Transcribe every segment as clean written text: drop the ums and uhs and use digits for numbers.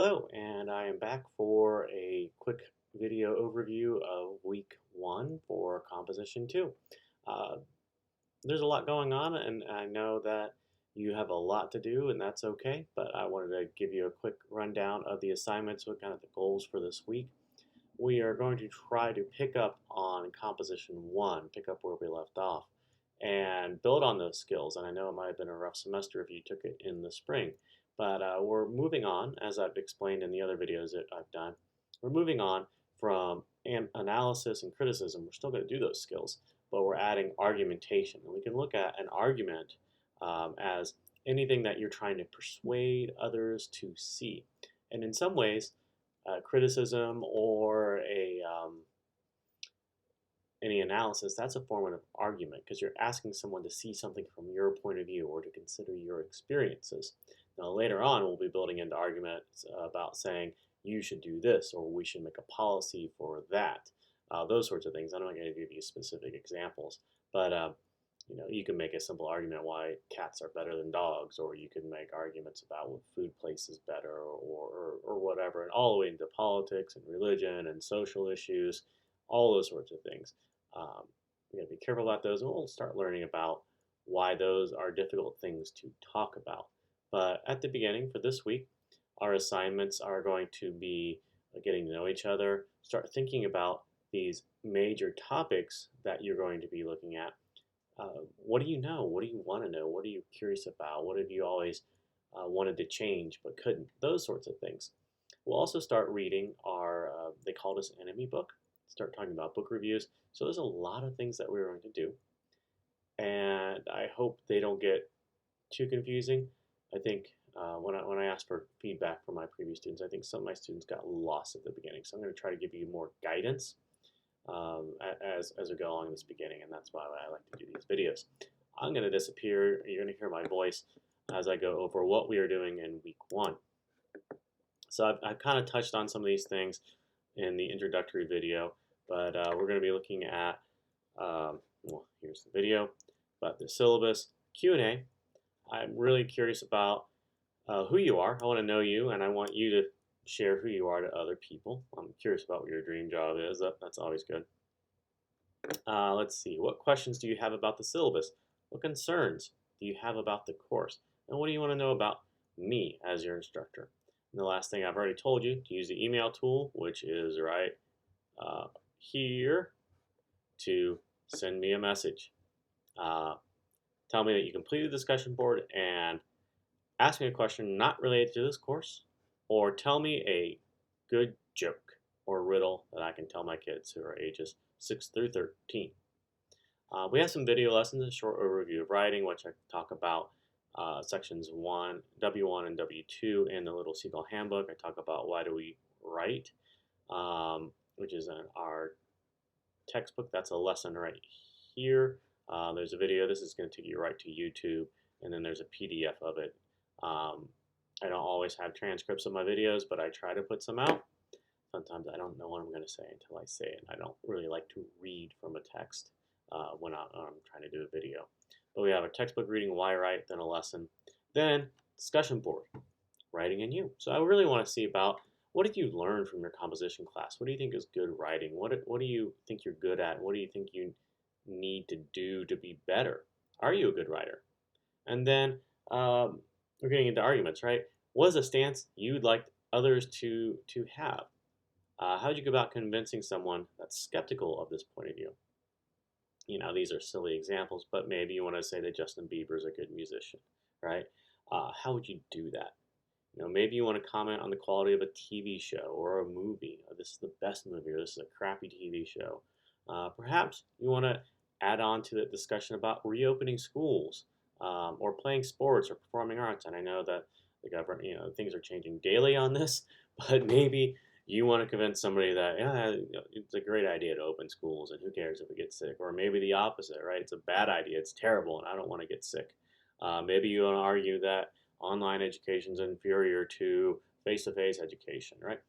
Hello, and I am back for a quick video overview of week one for Composition 2. Uh, there's a lot going on, and I know that you have a lot to do, and that's okay, but I wanted to give you a quick rundown of the assignments, what kind of the goals for this week. We are going to try to pick up on Composition 1, pick up where we left off, and build on those skills. And I know it might have been a rough semester if you took it in the spring, but we're moving on, as I've explained in the other videos that I've done. We're moving on from analysis and criticism. We're still going to do those skills, but we're adding argumentation. And we can look at an argument as anything that you're trying to persuade others to see. And in some ways, criticism or any analysis, that's a form of argument because you're asking someone to see something from your point of view or to consider your experiences. Now, later on, we'll be building into arguments about saying you should do this or we should make a policy for that. Those sorts of things. I'm not going to give you specific examples, but you can make a simple argument why cats are better than dogs, or you can make arguments about what food place is better, or whatever, and all the way into politics and religion and social issues, all those sorts of things. Um, we got to be careful about those, and we'll start learning about why those are difficult things to talk about. But at the beginning for this week, our assignments are going to be getting to know each other, start thinking about these major topics that you're going to be looking at. What do you know? What do you want to know? What are you curious about? What have you always wanted to change but couldn't? Those sorts of things. We'll also start reading our, they called us enemy book, start talking about book reviews. So there's a lot of things that we're going to do. And I hope they don't get too confusing. I think when I asked for feedback from my previous students, I think some of my students got lost at the beginning. So I'm going to try to give you more guidance as we go along this beginning, and that's why I like to do these videos. I'm going to disappear. You're going to hear my voice as I go over what we are doing in week one. So I've kind of touched on some of these things in the introductory video, but we're going to be looking at, well, here's the video, but the syllabus, Q&A. I'm really curious about who you are. I want to know you, and I want you to share who you are to other people. I'm curious about what your dream job is. That's always good. Let's see. What questions do you have about the syllabus? What concerns do you have about the course? And what do you want to know about me as your instructor? And the last thing I've already told you, to use the email tool, which is right here, to send me a message. Tell me that you completed the discussion board and ask me a question not related to this course, or tell me a good joke or riddle that I can tell my kids who are ages 6 through 13. We have some video lessons, a short overview of writing, which I talk about sections W1 and W2 in the Little Seagull Handbook. I talk about why do we write, which is in our textbook. That's a lesson right here. There's a video. This is going to take you right to YouTube, and then there's a PDF of it. I don't always have transcripts of my videos, but I try to put some out. Sometimes I don't know what I'm going to say until I say it. I don't really like to read from a text when I'm trying to do a video. But we have a textbook reading, why write, then a lesson, then discussion board, writing and you. So I really want to see about what did you learn from your composition class? What do you think is good writing? What do you think you're good at? What do you think you need to do to be better? Are you a good writer? And then we're getting into arguments, right? What is a stance you'd like others to have? How would you go about convincing someone that's skeptical of this point of view? These are silly examples, but maybe you want to say that Justin Bieber is a good musician, right? How would you do that? Maybe you want to comment on the quality of a TV show or a movie. This is the best movie, or this is a crappy TV show. Perhaps you want to add on to the discussion about reopening schools or playing sports or performing arts. And I know that the government, things are changing daily on this, but maybe you want to convince somebody that, yeah, it's a great idea to open schools and who cares if we get sick. Or maybe the opposite, right? It's a bad idea, it's terrible, and I don't want to get sick. Maybe you want to argue that online education is inferior to face-to-face education, right?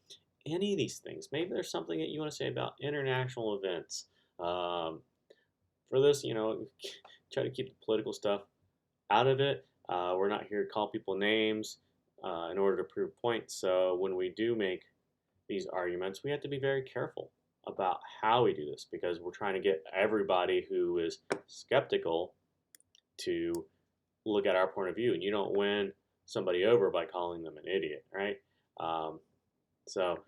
Any of these things. Maybe there's something that you want to say about international events. For this, try to keep the political stuff out of it. We're not here to call people names. in order to prove points. So when we do make these arguments, we have to be very careful about how we do this because we're trying to get everybody who is skeptical to look at our point of view. And you don't win somebody over by calling them an idiot, right? Um, so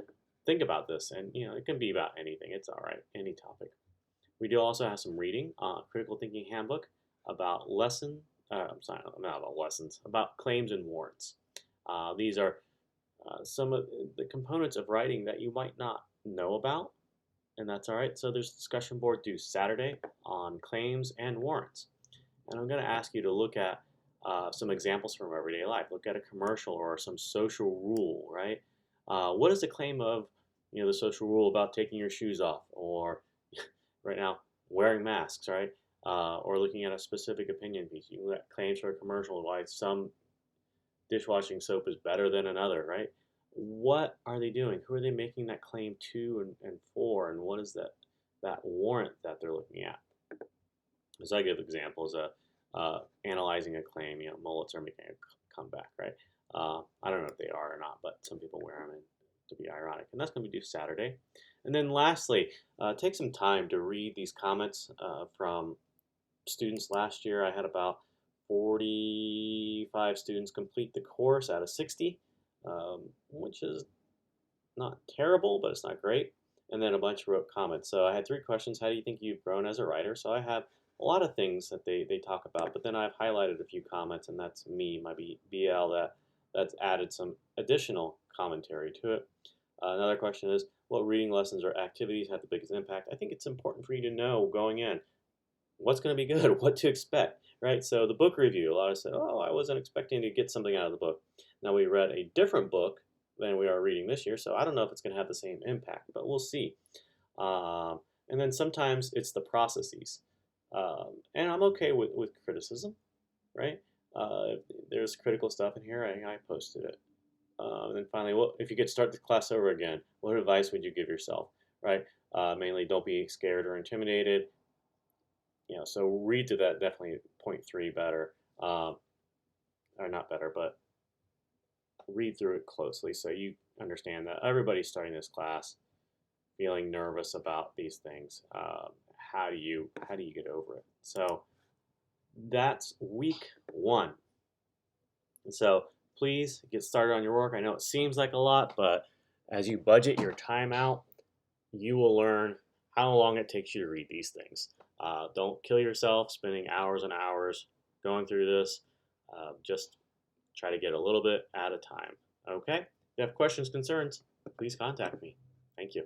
think about this, and it can be about anything. It's all right, any topic. We do also have some reading, critical thinking handbook about I'm sorry, not about lessons, about claims and warrants. These are some of the components of writing that you might not know about, and that's all right. So there's a discussion board due Saturday on claims and warrants. And I'm going to ask you to look at some examples from everyday life. Look at a commercial or some social rule, right? What is the claim of, the social rule about taking your shoes off, or right now wearing masks, right? Or looking at a specific opinion piece. You look at claims for a commercial, why some dishwashing soap is better than another, right? What are they doing? Who are they making that claim to and for, and what is that warrant that they're looking at? As I give examples, analyzing a claim, mullets are making a comeback, right? I don't know if they are or not, but some people wear them to be ironic, and that's going to be due Saturday. And then lastly, take some time to read these comments from students. Last year, I had about 45 students complete the course out of 60, which is not terrible, but it's not great. And then a bunch wrote comments. So I had 3 questions. How do you think you've grown as a writer? So I have a lot of things that they talk about, but then I've highlighted a few comments, and that's me, my BL, that's added some additional commentary to it. Another question is, what reading lessons or activities had the biggest impact? I think it's important for you to know going in what's going to be good, what to expect, right? So the book review, a lot of us said, oh, I wasn't expecting to get something out of the book. Now we read a different book than we are reading this year, so I don't know if it's going to have the same impact, but we'll see. And then sometimes it's the processes. And I'm okay with criticism, right? If there's critical stuff in here, I posted it. And then finally, if you could start the class over again, what advice would you give yourself, right? Mainly, don't be scared or intimidated. So read to that, definitely point 3 better, or not better, but read through it closely so you understand that everybody's starting this class feeling nervous about these things. How do you get over it? So that's week 1. And so please get started on your work. I know it seems like a lot, but as you budget your time out, you will learn how long it takes you to read these things. Don't kill yourself spending hours and hours going through this. Just try to get a little bit at a time. Okay? If you have questions, concerns, please contact me. Thank you.